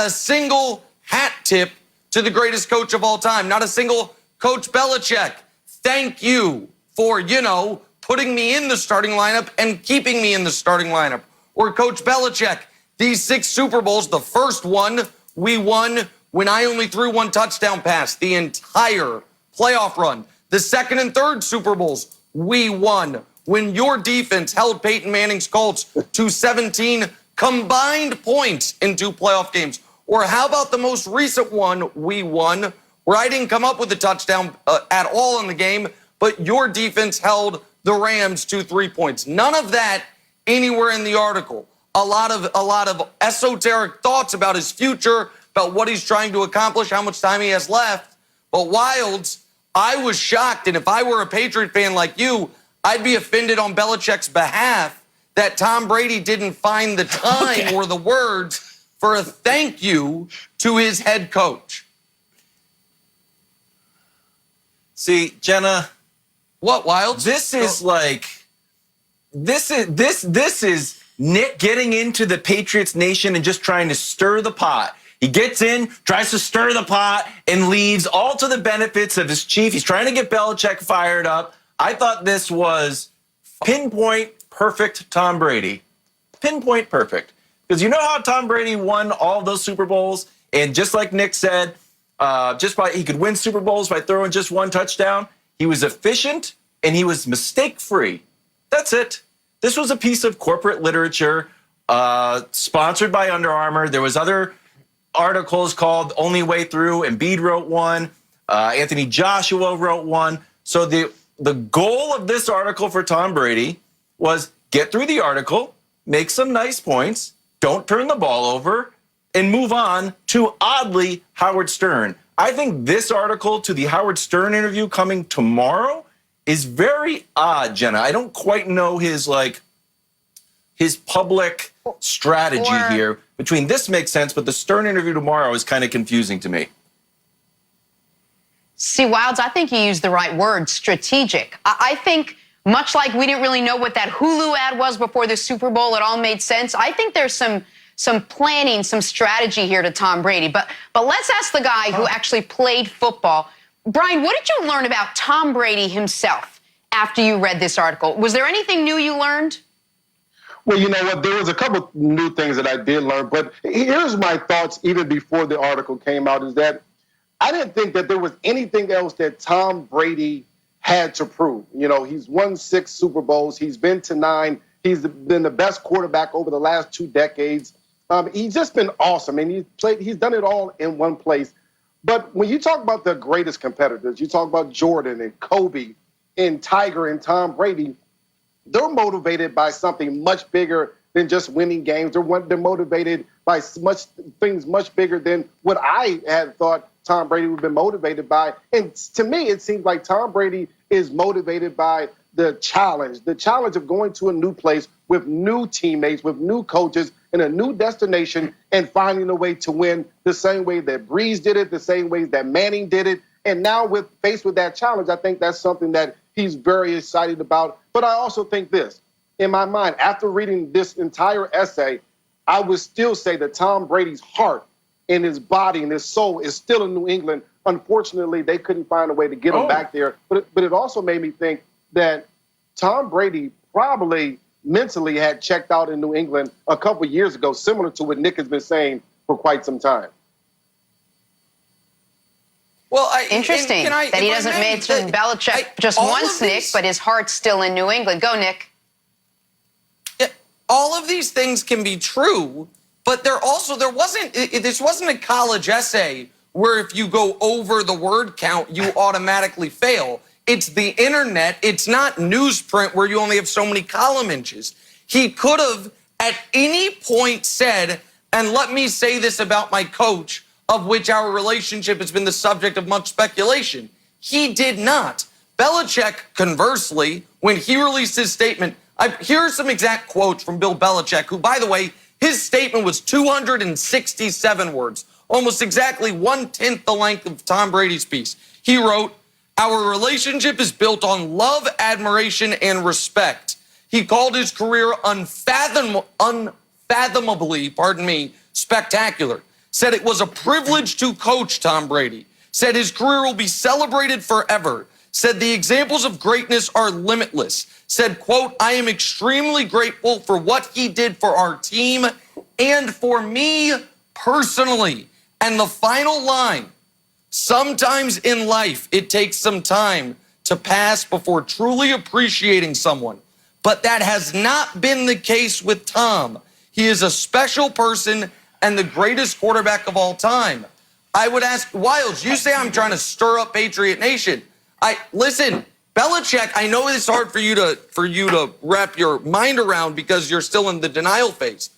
a single hat tip to the greatest coach of all time. Not a single Coach Belichick. Thank you for, putting me in the starting lineup and keeping me in the starting lineup. Or Coach Belichick, these 6 Super Bowls, the first one we won when I only threw 1 touchdown pass the entire playoff run. The second and third Super Bowls we won when your defense held Peyton Manning's Colts to 17 combined points in 2 playoff games. Or how about the most recent one we won, where I didn't come up with a touchdown at all in the game, but your defense held the Rams to 3 points. None of that anywhere in the article. A lot of esoteric thoughts about his future, about what he's trying to accomplish, how much time he has left. But Wildes, I was shocked, and if I were a Patriot fan like you, I'd be offended on Belichick's behalf that Tom Brady didn't find the time or the words for a thank you to his head coach. See, Jenna. What, Wildes? This is this is Nick getting into the Patriots nation and just trying to stir the pot. He gets in, tries to stir the pot, and leaves, all to the benefits of his chief. He's trying to get Belichick fired up. I thought this was pinpoint perfect Tom Brady. Pinpoint perfect. Because you know how Tom Brady won all those Super Bowls? And just like Nick said, he could win Super Bowls by throwing just 1 touchdown. He was efficient and he was mistake-free. That's it. This was a piece of corporate literature sponsored by Under Armour. There was other articles called Only Way Through. Embiid wrote one. Anthony Joshua wrote one. So the goal of this article for Tom Brady was get through the article, make some nice points, don't turn the ball over, and move on to, oddly, Howard Stern. I think this article to the Howard Stern interview coming tomorrow is very odd, Jenna. I don't quite know his public strategy here. Between this makes sense, but the Stern interview tomorrow is kind of confusing to me. See, Wildes, I think you used the right word, strategic. I think much like we didn't really know what that Hulu ad was before the Super Bowl, it all made sense. I think there's some planning, some strategy here to Tom Brady. But let's ask the guy who actually played football. Brian, what did you learn about Tom Brady himself after you read this article? Was there anything new you learned? Well, you know what? There was a couple new things that I did learn. But here's my thoughts even before the article came out, is that I didn't think that there was anything else that Tom Brady had to prove. He's won 6 Super Bowls. He's been to 9. He's been the best quarterback over the last 2 decades. He's just been awesome, and he's done it all in one place. But when you talk about the greatest competitors, you talk about Jordan and Kobe and Tiger and Tom Brady, they're motivated by something much bigger than just winning games. They're motivated by things much bigger than what I had thought Tom Brady would have been motivated by. And to me, it seems like Tom Brady is motivated by the challenge of going to a new place with new teammates, with new coaches, in a new destination, and finding a way to win the same way that Breeze did it, the same way that Manning did it. And now faced with that challenge, I think that's something that he's very excited about. But I also think this, in my mind, after reading this entire essay, I would still say that Tom Brady's heart and his body and his soul is still in New England. Unfortunately, they couldn't find a way to get him back there. But it also made me think that Tom Brady probably mentally had checked out in New England a couple of years ago, similar to what Nick has been saying for quite some time. Well, interesting that he doesn't mention Belichick just once, Nick, but his heart's still in New England. Go, Nick. All of these things can be true, but this wasn't a college essay where if you go over the word count, you automatically fail. It's the internet. It's not newsprint where you only have so many column inches. He could have at any point said, and let me say this about my coach, of which our relationship has been the subject of much speculation. He did not. Belichick, conversely, when he released his statement, here are some exact quotes from Bill Belichick, who, by the way, his statement was 267 words, almost exactly 1/10 the length of Tom Brady's piece. He wrote, "Our relationship is built on love, admiration, and respect." He called his career unfathomably, spectacular. said it was a privilege to coach Tom Brady, said his career will be celebrated forever, said the examples of greatness are limitless, said, quote, I am extremely grateful for what he did for our team and for me personally. And the final line, sometimes in life, it takes some time to pass before truly appreciating someone. But that has not been the case with Tom. He is a special person and the greatest quarterback of all time. I would ask, Wilds, you say I'm trying to stir up Patriot Nation. Listen, Belichick, I know it's hard for you to wrap your mind around because you're still in the denial phase.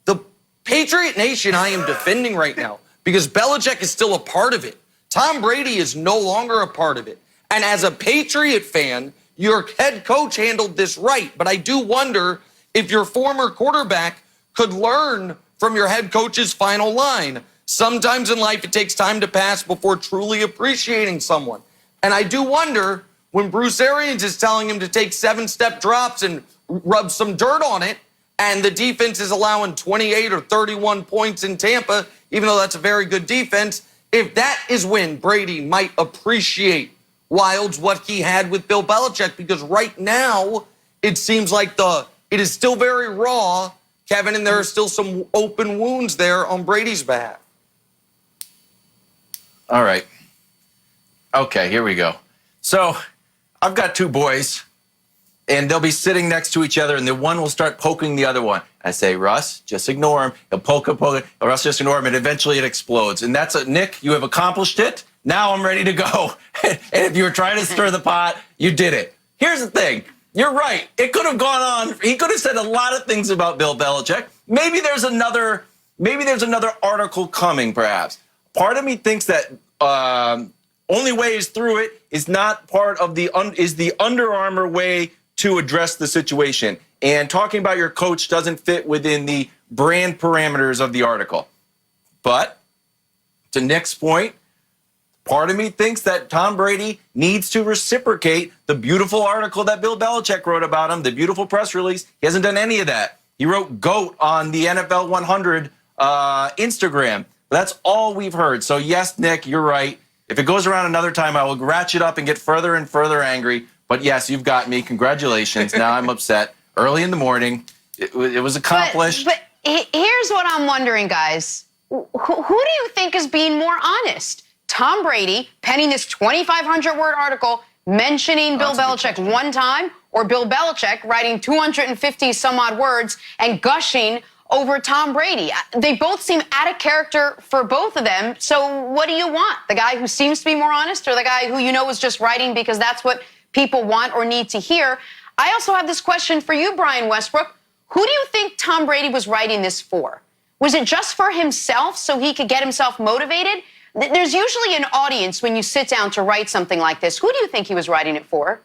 The Patriot Nation I am defending right now because Belichick is still a part of it. Tom Brady is no longer a part of it. And as a Patriot fan, your head coach handled this right. But I do wonder if your former quarterback could learn from your head coach's final line. Sometimes in life, it takes time to pass before truly appreciating someone. And I do wonder when Bruce Arians is telling him to take 7-step drops and rub some dirt on it, and the defense is allowing 28 or 31 points in Tampa, even though that's a very good defense, if that is when Brady might appreciate Wilds what he had with Bill Belichick, because right now it seems like it is still very raw, Kevin, and there are still some open wounds there on Brady's behalf. All right. Okay, here we go. So I've got two boys, and they'll be sitting next to each other, and the one will start poking the other one. I say, Russ, just ignore him. He'll poke him. Russ, just ignore him, and eventually it explodes. And that's it. Nick, you have accomplished it. Now I'm ready to go. And if you were trying to stir the pot, you did it. Here's the thing. You're right. It could have gone on. He could have said a lot of things about Bill Belichick. Maybe there's another article coming, perhaps. Part of me thinks that only way is through it is not part of the Under Armour way to address the situation. And talking about your coach doesn't fit within the brand parameters of the article. But to Nick's point, part of me thinks that Tom Brady needs to reciprocate the beautiful article that Bill Belichick wrote about him, the beautiful press release. He hasn't done any of that. He wrote GOAT on the NFL 100 Instagram. That's all we've heard. So yes, Nick, you're right. If it goes around another time, I will ratchet up and get further and further angry. But yes, you've got me. Congratulations. Now I'm upset. Early in the morning, it was accomplished. But here's what I'm wondering, guys. Who do you think is being more honest? Tom Brady penning this 2,500-word article mentioning Bill Belichick one time, or Bill Belichick writing 250-some-odd words and gushing over Tom Brady? They both seem out of character for both of them. So what do you want? The guy who seems to be more honest, or the guy who you know is just writing because that's what people want or need to hear? I also have this question for you, Brian Westbrook. Who do you think Tom Brady was writing this for? Was it just for himself so he could get himself motivated? There's usually an audience when you sit down to write something like this. Who do you think he was writing it for?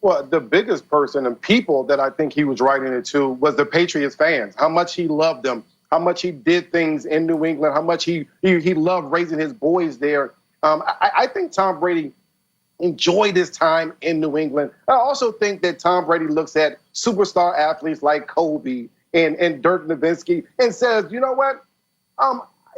Well, the biggest person and people that I think he was writing it to was the Patriots fans. How much he loved them, how much he did things in New England, how much he loved raising his boys there. I think Tom Brady enjoyed his time in New England. I also think that Tom Brady looks at superstar athletes like Kobe and Dirk Nowitzki and says, you know what?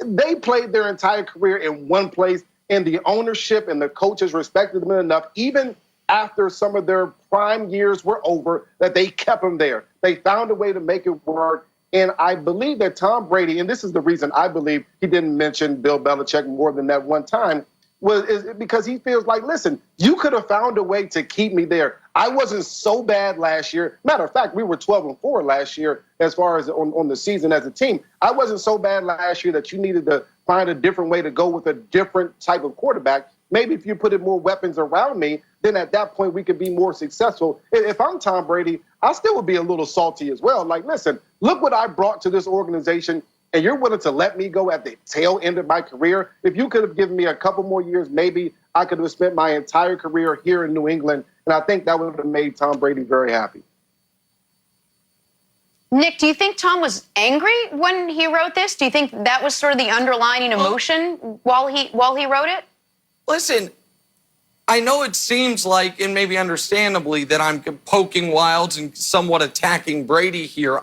They played their entire career in one place, and the ownership and the coaches respected them enough, even after some of their prime years were over, that they kept them there. They found a way to make it work. And I believe that Tom Brady, and this is the reason I believe he didn't mention Bill Belichick more than that one time, is because he feels like, listen, you could have found a way to keep me there. I wasn't so bad last year. Matter of fact, we were 12-4 last year as far as on the season as a team. I wasn't so bad last year that you needed to find a different way to go with a different type of quarterback. Maybe if you put more weapons around me, then at that point we could be more successful. If I'm Tom Brady, I still would be a little salty as well. Like, listen, look what I brought to this organization, and you're willing to let me go at the tail end of my career. If you could have given me a couple more years, maybe I could have spent my entire career here in New England, and I think that would have made Tom Brady very happy. Nick, do you think Tom was angry when he wrote this? Do you think that was sort of the underlying emotion while he wrote it? Listen, I know it seems like, and maybe understandably, that I'm poking Wilds and somewhat attacking Brady here.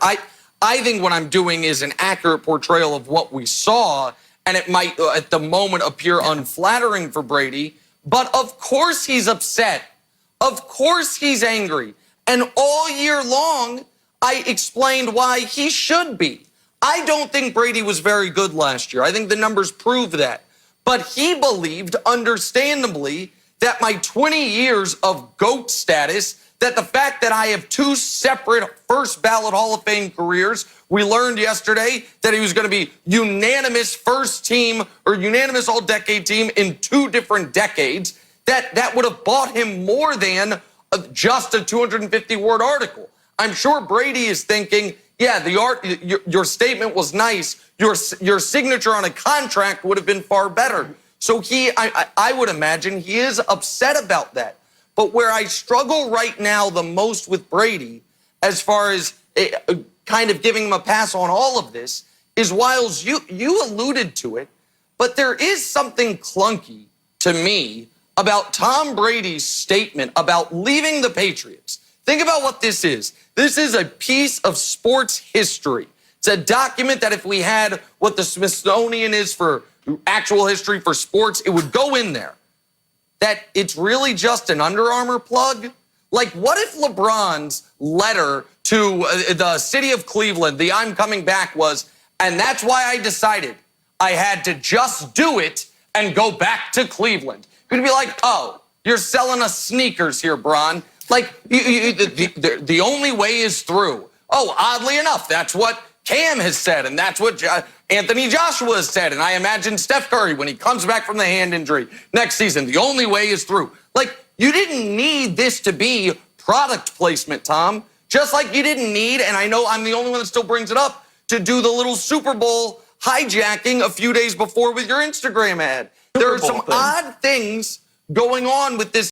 I think what I'm doing is an accurate portrayal of what we saw, and it might, at the moment, appear unflattering for Brady. But of course he's upset. Of course he's angry. And all year long, I explained why he should be. I don't think Brady was very good last year. I think the numbers prove that. But he believed, understandably, that my 20 years of GOAT status, that the fact that I have 2 separate first ballot Hall of Fame careers, we learned yesterday that he was going to be unanimous first team or unanimous all-decade team in 2 different decades, that would have bought him more than just a 250-word article. I'm sure Brady is thinking, yeah, your statement was nice. Your signature on a contract would have been far better. So I would imagine he is upset about that. But where I struggle right now the most with Brady, as far as kind of giving him a pass on all of this, is whilst you alluded to it, but there is something clunky to me about Tom Brady's statement about leaving the Patriots. Think about what this is. This is a piece of sports history. It's a document that if we had what the Smithsonian is for actual history for sports, it would go in there. That it's really just an Under Armour plug? Like, what if LeBron's letter to the city of Cleveland, the I'm coming back was, and that's why I decided I had to just do it and go back to Cleveland. You'd be like, oh, you're selling us sneakers here, Bron. Like, the only way is through. Oh, oddly enough, that's what Cam has said, and that's what Anthony Joshua has said, and I imagine Steph Curry, when he comes back from the hand injury next season, the only way is through. Like, you didn't need this to be product placement, Tom. Just like you didn't need, and I know I'm the only one that still brings it up, to do the little Super Bowl hijacking a few days before with your Instagram ad. There are some odd things going on with this